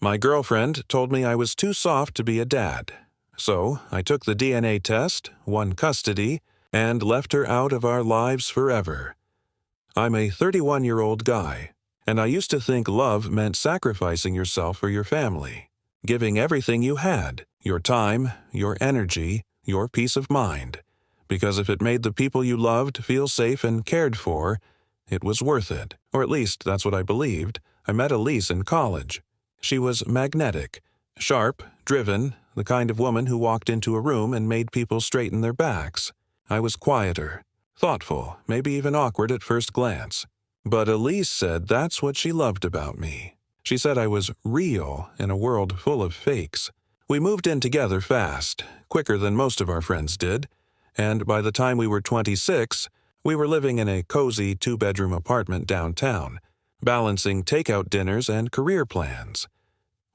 My girlfriend told me I was too soft to be a dad. So I took the DNA test, won custody, and left her out of our lives forever. I'm a 31-year-old guy, and I used to think love meant sacrificing yourself for your family, giving everything you had, your time, your energy, your peace of mind, because if it made the people you loved feel safe and cared for, it was worth it, or at least that's what I believed. I met Elise in college. She was magnetic, sharp, driven, the kind of woman who walked into a room and made people straighten their backs. I was quieter, thoughtful, maybe even awkward at first glance. But Elise said that's what she loved about me. She said I was real in a world full of fakes. We moved in together fast, quicker than most of our friends did, and by the time we were 26, we were living in a cozy 2-bedroom apartment downtown, balancing takeout dinners and career plans.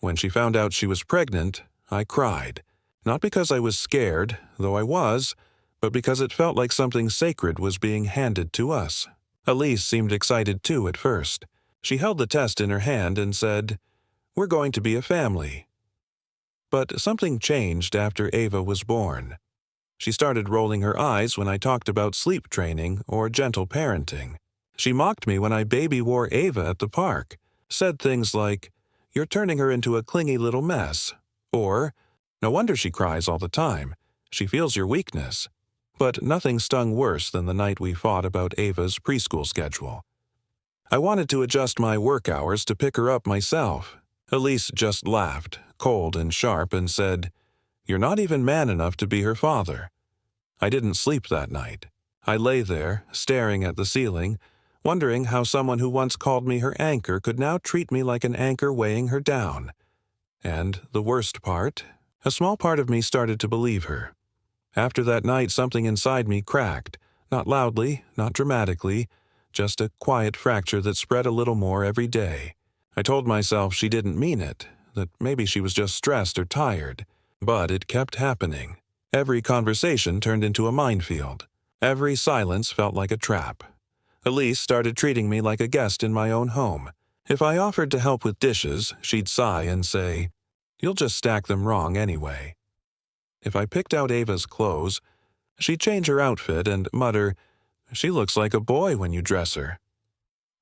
When she found out she was pregnant, I cried. Not because I was scared, though I was, but because it felt like something sacred was being handed to us. Elise seemed excited too at first. She held the test in her hand and said, "We're going to be a family." But something changed after Ava was born. She started rolling her eyes when I talked about sleep training or gentle parenting. She mocked me when I baby wore Ava at the park, said things like, "You're turning her into a clingy little mess," or, "No wonder she cries all the time. She feels your weakness." But nothing stung worse than the night we fought about Ava's preschool schedule. I wanted to adjust my work hours to pick her up myself. Elise just laughed, cold and sharp, and said, "You're not even man enough to be her father." I didn't sleep that night. I lay there, staring at the ceiling, wondering how someone who once called me her anchor could now treat me like an anchor weighing her down. And the worst part, a small part of me started to believe her. After that night, something inside me cracked, not loudly, not dramatically, just a quiet fracture that spread a little more every day. I told myself she didn't mean it, that maybe she was just stressed or tired, but it kept happening. Every conversation turned into a minefield. Every silence felt like a trap. Elise started treating me like a guest in my own home. If I offered to help with dishes, she'd sigh and say, "You'll just stack them wrong anyway." If I picked out Ava's clothes, she'd change her outfit and mutter, "She looks like a boy when you dress her."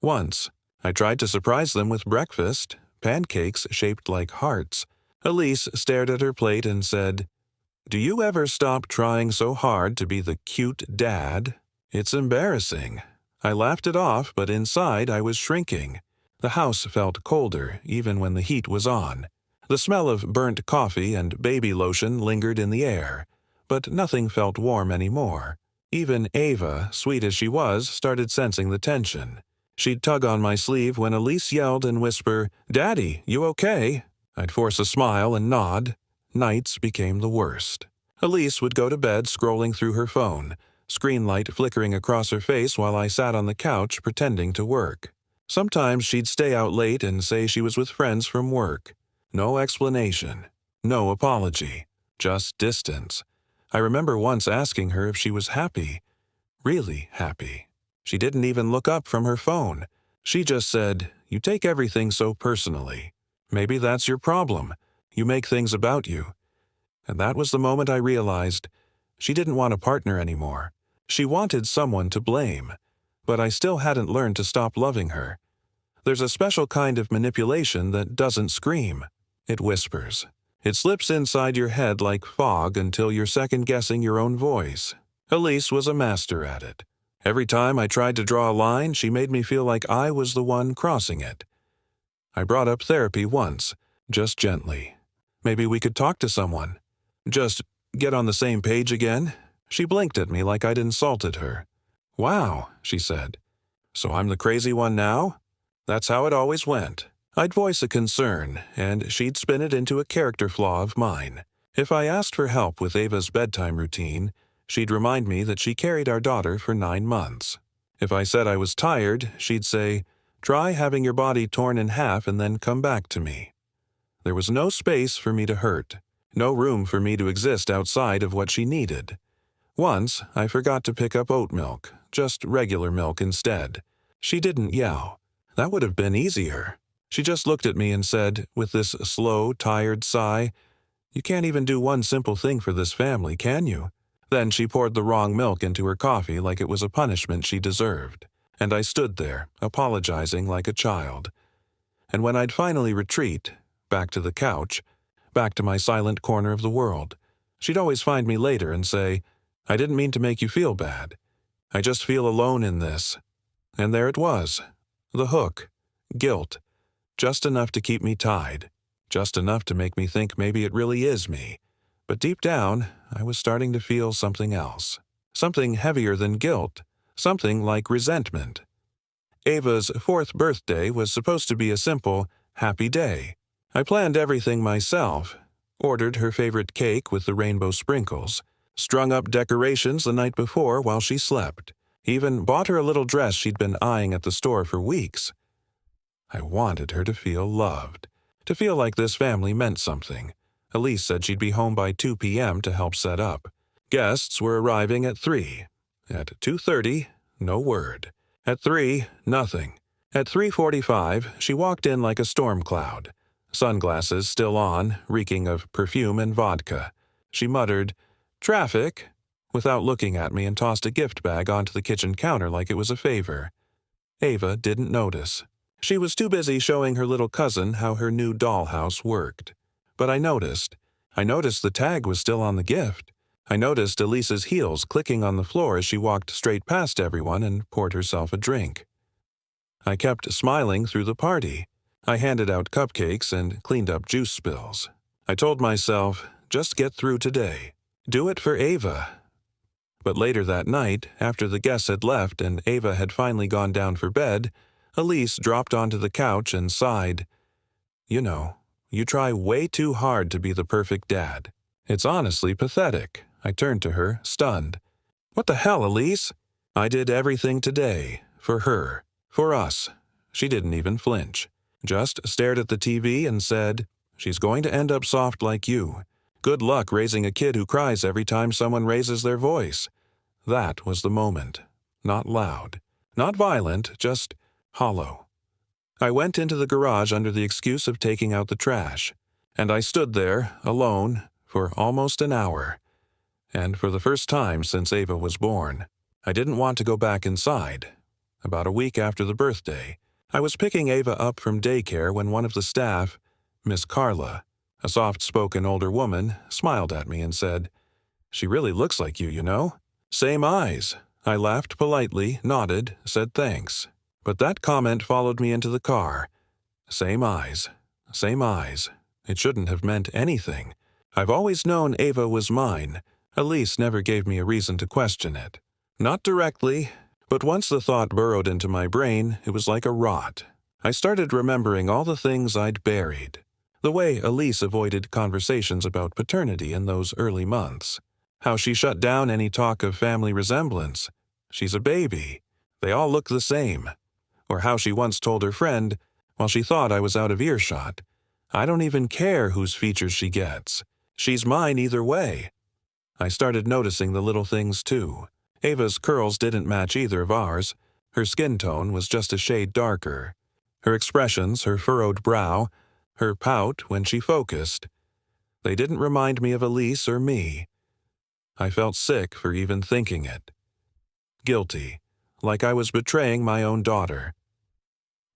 Once, I tried to surprise them with breakfast, pancakes shaped like hearts. Elise stared at her plate and said, "Do you ever stop trying so hard to be the cute dad? It's embarrassing." I laughed it off, but inside I was shrinking. The house felt colder, even when the heat was on. The smell of burnt coffee and baby lotion lingered in the air, but nothing felt warm anymore. Even Ava, sweet as she was, started sensing the tension. She'd tug on my sleeve when Elise yelled and whisper, "Daddy, you okay?" I'd force a smile and nod. Nights became the worst. Elise would go to bed scrolling through her phone, screen light flickering across her face while I sat on the couch pretending to work. Sometimes she'd stay out late and say she was with friends from work. No explanation, no apology, just distance. I remember once asking her if she was happy, really happy. She didn't even look up from her phone. She just said, "You take everything so personally. Maybe that's your problem. You make things about you." And that was the moment I realized she didn't want a partner anymore. She wanted someone to blame, but I still hadn't learned to stop loving her. There's a special kind of manipulation that doesn't scream. It whispers. It slips inside your head like fog until you're second-guessing your own voice. Elise was a master at it. Every time I tried to draw a line, she made me feel like I was the one crossing it. I brought up therapy once, just gently. Maybe we could talk to someone. Just get on the same page again. She blinked at me like I'd insulted her. "Wow," she said. "So I'm the crazy one now?" That's how it always went. I'd voice a concern, and she'd spin it into a character flaw of mine. If I asked for help with Ava's bedtime routine, she'd remind me that she carried our daughter for 9 months. If I said I was tired, she'd say, "Try having your body torn in half and then come back to me." There was no space for me to hurt, no room for me to exist outside of what she needed. Once, I forgot to pick up oat milk, just regular milk instead. She didn't yell. That would have been easier. She just looked at me and said, with this slow, tired sigh, "You can't even do one simple thing for this family, can you?" Then she poured the wrong milk into her coffee like it was a punishment she deserved, and I stood there, apologizing like a child. And when I'd finally retreat, back to the couch, back to my silent corner of the world, she'd always find me later and say, "I didn't mean to make you feel bad. I just feel alone in this." And there it was, the hook, guilt, just enough to keep me tied, just enough to make me think maybe it really is me. But deep down, I was starting to feel something else, something heavier than guilt, something like resentment. Ava's 4th birthday was supposed to be a simple, happy day. I planned everything myself, ordered her favorite cake with the rainbow sprinkles, strung up decorations the night before while she slept, even bought her a little dress she'd been eyeing at the store for weeks. I wanted her to feel loved, to feel like this family meant something. Elise said she'd be home by 2 p.m. to help set up. Guests were arriving at 3. At 2:30, no word. At 3, nothing. At 3:45, she walked in like a storm cloud, sunglasses still on, reeking of perfume and vodka. She muttered, "Traffic," without looking at me, and tossed a gift bag onto the kitchen counter like it was a favor. Ava didn't notice. She was too busy showing her little cousin how her new dollhouse worked. But I noticed. I noticed the tag was still on the gift. I noticed Elise's heels clicking on the floor as she walked straight past everyone and poured herself a drink. I kept smiling through the party. I handed out cupcakes and cleaned up juice spills. I told myself, just get through today. Do it for Ava. But later that night, after the guests had left and Ava had finally gone down for bed, Elise dropped onto the couch and sighed. "You know, you try way too hard to be the perfect dad. It's honestly pathetic." I turned to her, stunned. "What the hell, Elise?" "I did everything today. For her. For us." She didn't even flinch. Just stared at the TV and said, "She's going to end up soft like you. Good luck raising a kid who cries every time someone raises their voice." That was the moment. Not loud. Not violent, just hollow. I went into the garage under the excuse of taking out the trash, and I stood there, alone, for almost an hour. And for the first time since Ava was born, I didn't want to go back inside. About a week after the birthday, I was picking Ava up from daycare when one of the staff, Miss Carla, a soft-spoken older woman, smiled at me and said, "She really looks like you know." "Same eyes." I laughed politely, nodded, said thanks. But that comment followed me into the car. Same eyes. Same eyes. It shouldn't have meant anything. I've always known Ava was mine. Elise never gave me a reason to question it. Not directly, but once the thought burrowed into my brain, it was like a rot. I started remembering all the things I'd buried. The way Elise avoided conversations about paternity in those early months. How she shut down any talk of family resemblance. "She's a baby. They all look the same." Or how she once told her friend, while she thought I was out of earshot, "I don't even care whose features she gets. She's mine either way." I started noticing the little things too. Ava's curls didn't match either of ours. Her skin tone was just a shade darker. Her expressions, her furrowed brow, her pout when she focused. They didn't remind me of Elise or me. I felt sick for even thinking it. Guilty, like I was betraying my own daughter.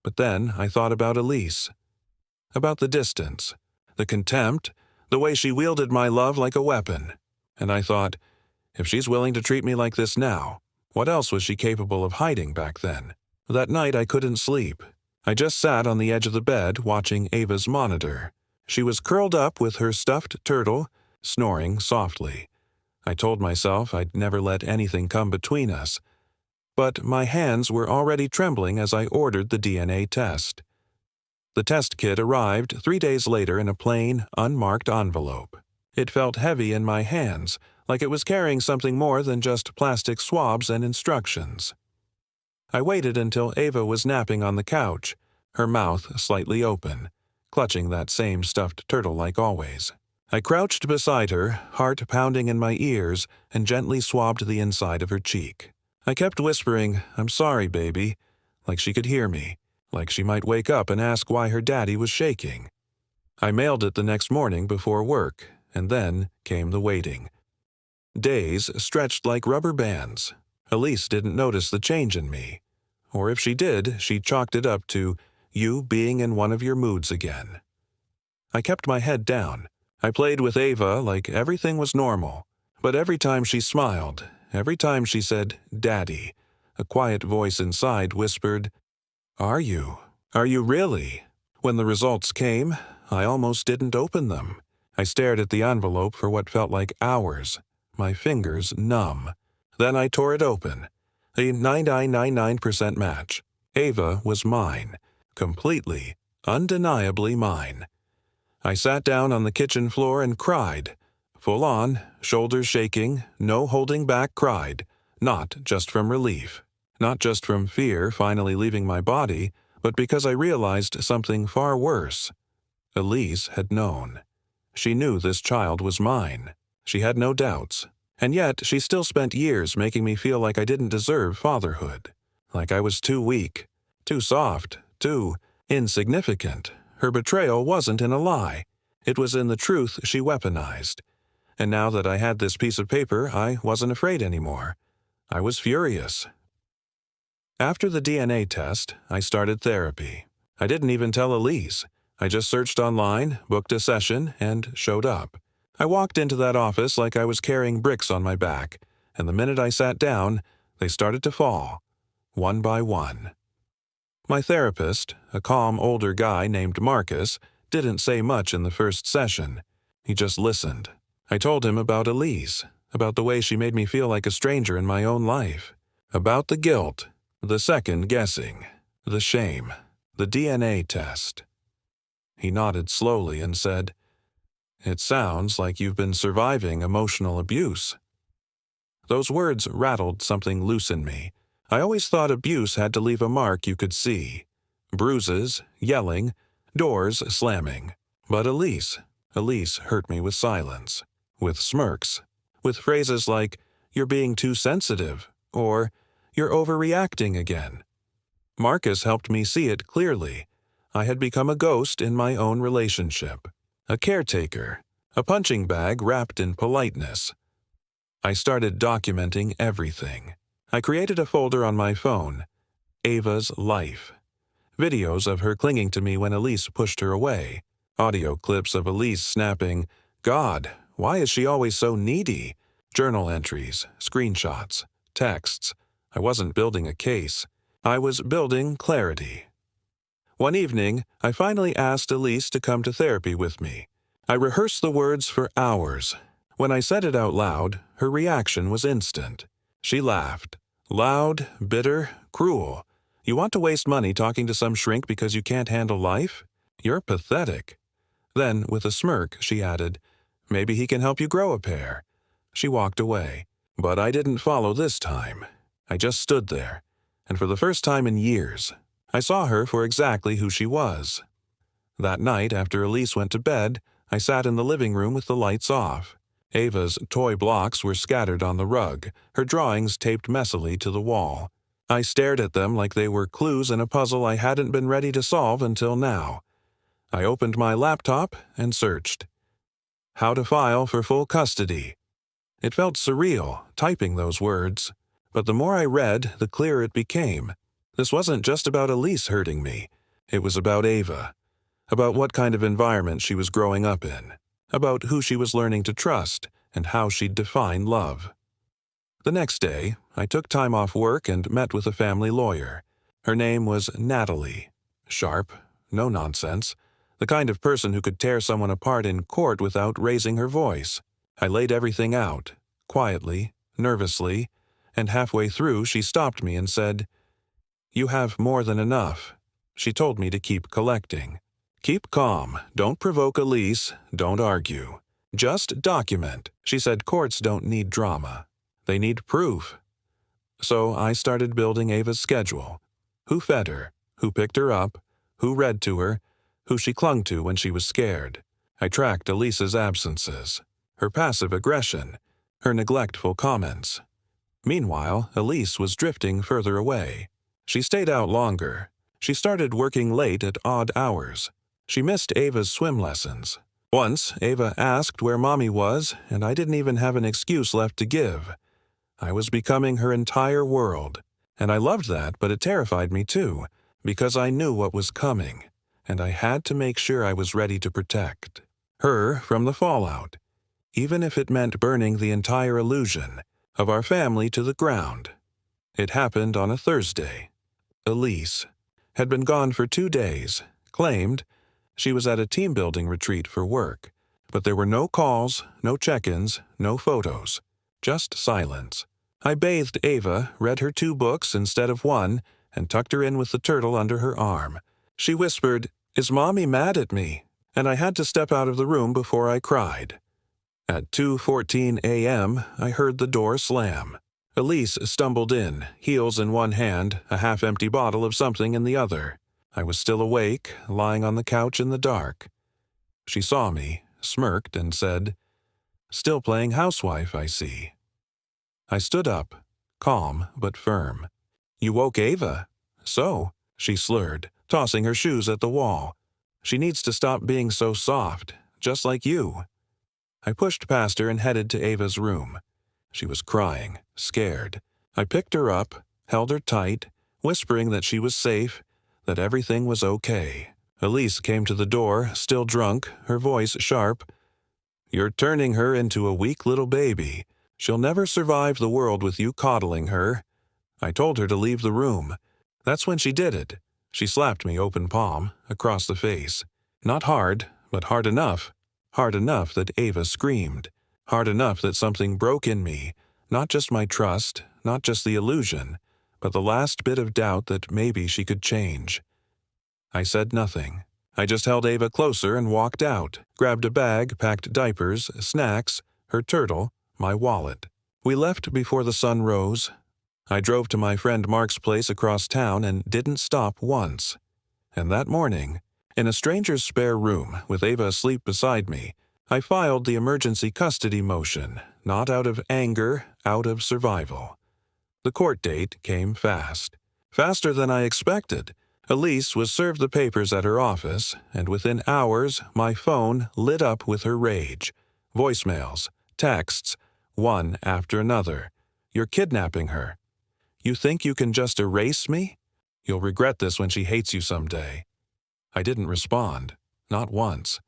But then I thought about Elise. About the distance, the contempt, the way she wielded my love like a weapon. And I thought, if she's willing to treat me like this now, what else was she capable of hiding back then? That night I couldn't sleep. I just sat on the edge of the bed watching Ava's monitor. She was curled up with her stuffed turtle, snoring softly. I told myself I'd never let anything come between us. But my hands were already trembling as I ordered the DNA test. The test kit arrived 3 days later in a plain, unmarked envelope. It felt heavy in my hands, like it was carrying something more than just plastic swabs and instructions. I waited until Ava was napping on the couch, her mouth slightly open, clutching that same stuffed turtle like always. I crouched beside her, heart pounding in my ears, and gently swabbed the inside of her cheek. I kept whispering, "I'm sorry, baby," like she could hear me, like she might wake up and ask why her daddy was shaking. I mailed it the next morning before work, and then came the waiting. Days stretched like rubber bands. Elise didn't notice the change in me. Or if she did, she chalked it up to you being in one of your moods again. I kept my head down. I played with Ava like everything was normal. But every time she smiled, every time she said, "Daddy," a quiet voice inside whispered, "Are you? Are you really?" When the results came, I almost didn't open them. I stared at the envelope for what felt like hours, my fingers numb. Then I tore it open. A 99.99% match. Ava was mine. Completely, undeniably mine. I sat down on the kitchen floor and cried. Full on, shoulders shaking, no holding back cried. Not just from relief. Not just from fear finally leaving my body, but because I realized something far worse. Elise had known. She knew this child was mine. She had no doubts. And yet she still spent years making me feel like I didn't deserve fatherhood. Like I was too weak, too soft, too insignificant. Her betrayal wasn't in a lie. It was in the truth she weaponized. And now that I had this piece of paper, I wasn't afraid anymore. I was furious. After the DNA test, I started therapy. I didn't even tell Elise. I just searched online, booked a session, and showed up. I walked into that office like I was carrying bricks on my back, and the minute I sat down, they started to fall, one by one. My therapist, a calm older guy named Marcus, didn't say much in the first session. He just listened. I told him about Elise, about the way she made me feel like a stranger in my own life, about the guilt, the second guessing, the shame, the DNA test. He nodded slowly and said, "It sounds like you've been surviving emotional abuse." Those words rattled something loose in me. I always thought abuse had to leave a mark you could see. Bruises, yelling, doors slamming. But Elise hurt me with silence, with smirks, with phrases like, "You're being too sensitive," or "You're overreacting again." Marcus helped me see it clearly. I had become a ghost in my own relationship, a caretaker, a punching bag wrapped in politeness. I started documenting everything. I created a folder on my phone, Ava's life. Videos of her clinging to me when Elise pushed her away. Audio clips of Elise snapping, "God, why is she always so needy?" Journal entries, screenshots, texts. I wasn't building a case. I was building clarity. One evening, I finally asked Elise to come to therapy with me. I rehearsed the words for hours. When I said it out loud, her reaction was instant. She laughed. Loud, bitter, cruel. "You want to waste money talking to some shrink because you can't handle life? You're pathetic." Then, with a smirk, she added, "Maybe he can help you grow a pair." She walked away. But I didn't follow this time. I just stood there. And for the first time in years, I saw her for exactly who she was. That night, after Elise went to bed, I sat in the living room with the lights off. Ava's toy blocks were scattered on the rug, her drawings taped messily to the wall. I stared at them like they were clues in a puzzle I hadn't been ready to solve until now. I opened my laptop and searched. How to file for full custody. It felt surreal, typing those words. But the more I read, the clearer it became. This wasn't just about Elise hurting me. It was about Ava. About what kind of environment she was growing up in. About who she was learning to trust, and how she'd define love. The next day, I took time off work and met with a family lawyer. Her name was Natalie. Sharp, no nonsense. The kind of person who could tear someone apart in court without raising her voice. I laid everything out, quietly, nervously, and halfway through she stopped me and said, "You have more than enough." She told me to keep collecting. "Keep calm, don't provoke Elise, don't argue. Just document." She said courts don't need drama. They need proof. So I started building Ava's schedule. Who fed her, who picked her up, who read to her, who she clung to when she was scared. I tracked Elise's absences, her passive aggression, her neglectful comments. Meanwhile, Elise was drifting further away. She stayed out longer. She started working late at odd hours. She missed Ava's swim lessons. Once, Ava asked where Mommy was, and I didn't even have an excuse left to give. I was becoming her entire world, and I loved that, but it terrified me too, because I knew what was coming, and I had to make sure I was ready to protect her from the fallout, even if it meant burning the entire illusion of our family to the ground. It happened on a Thursday. Elise had been gone for 2 days, claimed she was at a team-building retreat for work, but there were no calls, no check-ins, no photos, just silence. I bathed Ava, read her 2 books instead of 1, and tucked her in with the turtle under her arm. She whispered, "Is Mommy mad at me?" And I had to step out of the room before I cried. At 2:14 a.m., I heard the door slam. Elise stumbled in, heels in one hand, a half-empty bottle of something in the other. I was still awake, lying on the couch in the dark. She saw me, smirked, and said, "Still playing housewife, I see." I stood up, calm but firm. "You woke Ava." "So," she slurred, tossing her shoes at the wall. "She needs to stop being so soft, just like you." I pushed past her and headed to Ava's room. She was crying, scared. I picked her up, held her tight, whispering that she was safe, that everything was okay. Elise came to the door, still drunk, her voice sharp. "You're turning her into a weak little baby. She'll never survive the world with you coddling her." I told her to leave the room. That's when she did it. She slapped me open palm, across the face. Not hard, but hard enough. Hard enough that Ava screamed. Hard enough that something broke in me, not just my trust, not just the illusion, but the last bit of doubt that maybe she could change. I said nothing. I just held Ava closer and walked out, grabbed a bag, packed diapers, snacks, her turtle, my wallet. We left before the sun rose. I drove to my friend Mark's place across town and didn't stop once. And that morning, in a stranger's spare room with Ava asleep beside me, I filed the emergency custody motion, not out of anger, out of survival. The court date came fast. Faster than I expected. Elise was served the papers at her office, and within hours, my phone lit up with her rage. Voicemails, texts, one after another. "You're kidnapping her. You think you can just erase me? You'll regret this when she hates you someday." I didn't respond, not once.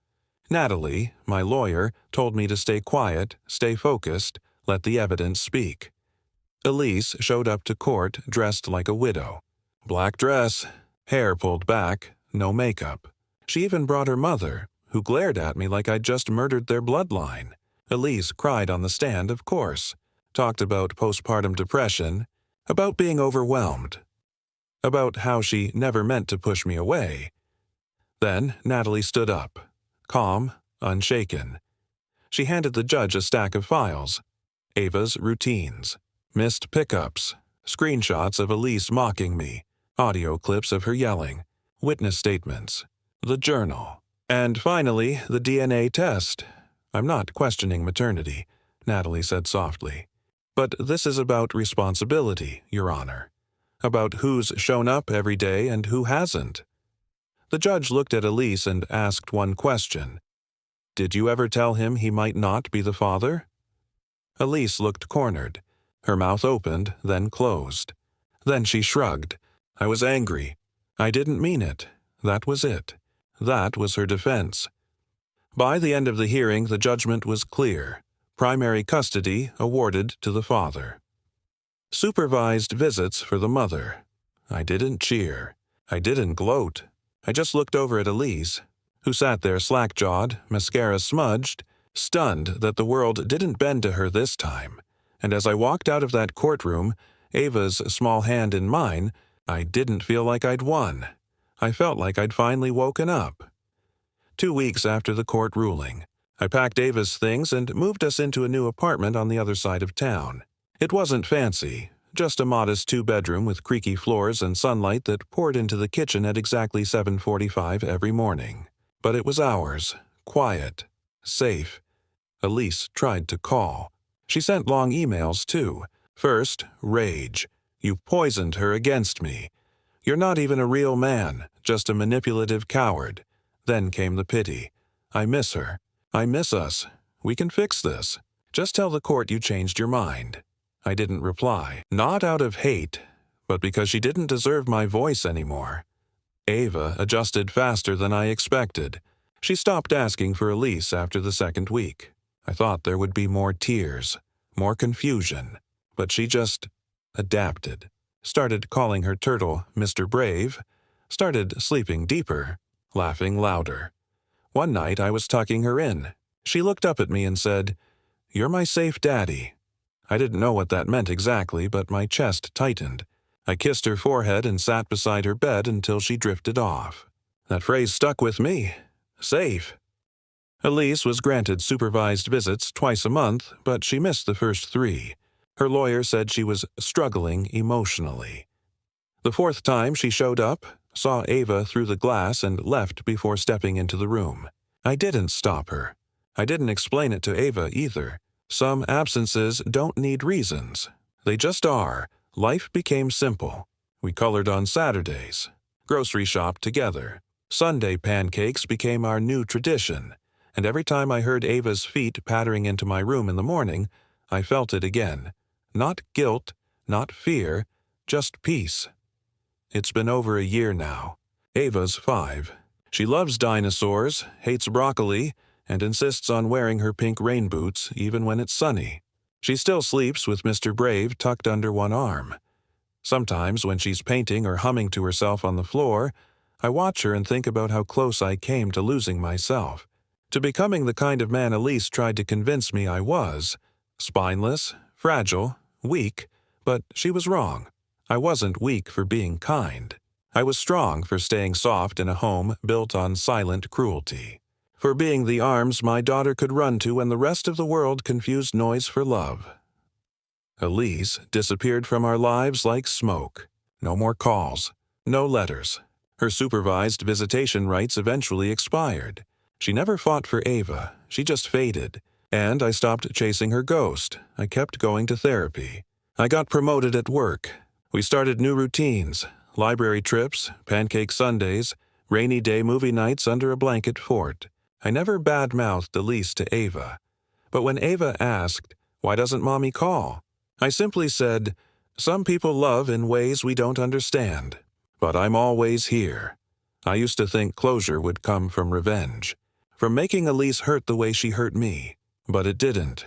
Natalie, my lawyer, told me to stay quiet, stay focused, let the evidence speak. Elise showed up to court dressed like a widow. Black dress, hair pulled back, no makeup. She even brought her mother, who glared at me like I'd just murdered their bloodline. Elise cried on the stand, of course. Talked about postpartum depression, about being overwhelmed, about how she never meant to push me away. Then Natalie stood up, calm, unshaken. She handed the judge a stack of files. Ava's routines, missed pickups, screenshots of Elise mocking me, audio clips of her yelling, witness statements, the journal, and finally the DNA test. "I'm not questioning maternity," Natalie said softly. "But this is about responsibility, Your Honor. About who's shown up every day and who hasn't." The judge looked at Elise and asked one question. "Did you ever tell him he might not be the father?" Elise looked cornered. Her mouth opened, then closed. Then she shrugged. I was angry. I didn't mean it. That was it. That was her defense. By the end of the hearing, the judgment was clear. Primary custody awarded to the father. Supervised visits for the mother. I didn't cheer. I didn't gloat. I just looked over at Elise, who sat there slack-jawed, mascara smudged, stunned that the world didn't bend to her this time. And as I walked out of that courtroom, Ava's small hand in mine, I didn't feel like I'd won. I felt like I'd finally woken up. 2 weeks after the court ruling, I packed Ava's things and moved us into a new apartment on the other side of town. It wasn't fancy, just a modest 2-bedroom with creaky floors and sunlight that poured into the kitchen at exactly 7:45 every morning. But it was ours, quiet, safe. Elise tried to call. She sent long emails, too. First, rage. "You poisoned her against me. You're not even a real man, just a manipulative coward. Then came the pity. I miss her. I miss us. We can fix this. Just tell the court you changed your mind. I didn't reply, not out of hate, but because she didn't deserve my voice anymore. Ava adjusted faster than I expected. She stopped asking for Elise after the second week. I thought there would be more tears, more confusion, but she just adapted. Started calling her turtle Mr. Brave, started sleeping deeper, laughing louder. One night I was tucking her in. She looked up at me and said, "You're my safe daddy." I didn't know what that meant exactly, but my chest tightened. I kissed her forehead and sat beside her bed until she drifted off. That phrase stuck with me. Safe. Elise was granted supervised visits twice a month, but she missed the first 3. Her lawyer said she was struggling emotionally. The 4th time she showed up, saw Ava through the glass and left before stepping into the room. I didn't stop her. I didn't explain it to Ava either. Some absences don't need reasons. They just are. Life became simple. We colored on Saturdays. Grocery shopped together. Sunday pancakes became our new tradition. And every time I heard Ava's feet pattering into my room in the morning, I felt it again. Not guilt, not fear, just peace. It's been over a year now. Ava's 5. She loves dinosaurs, hates broccoli, and insists on wearing her pink rain boots even when it's sunny. She still sleeps with Mr. Brave tucked under one arm. Sometimes when she's painting or humming to herself on the floor, I watch her and think about how close I came to losing myself, to becoming the kind of man Elise tried to convince me I was. Spineless, fragile, weak, but she was wrong. I wasn't weak for being kind. I was strong for staying soft in a home built on silent cruelty. For being the arms my daughter could run to when the rest of the world confused noise for love. Elise disappeared from our lives like smoke. No more calls, no letters. Her supervised visitation rights eventually expired. She never fought for Ava, she just faded. And I stopped chasing her ghost. I kept going to therapy. I got promoted at work. We started new routines, library trips, pancake Sundays, rainy day movie nights under a blanket fort. I never bad-mouthed Elise to Ava. But when Ava asked, "Why doesn't Mommy call?" I simply said, "Some people love in ways we don't understand. But I'm always here." I used to think closure would come from revenge, from making Elise hurt the way she hurt me. But it didn't.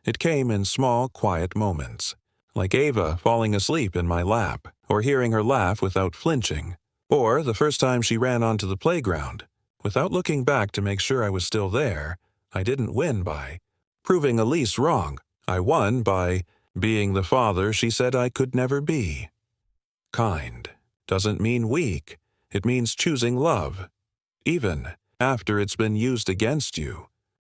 It came in small, quiet moments, like Ava falling asleep in my lap, or hearing her laugh without flinching, or the first time she ran onto the playground. Without looking back to make sure I was still there, I didn't win by proving Elise wrong. I won by being the father she said I could never be. Kind doesn't mean weak. It means choosing love, even after it's been used against you.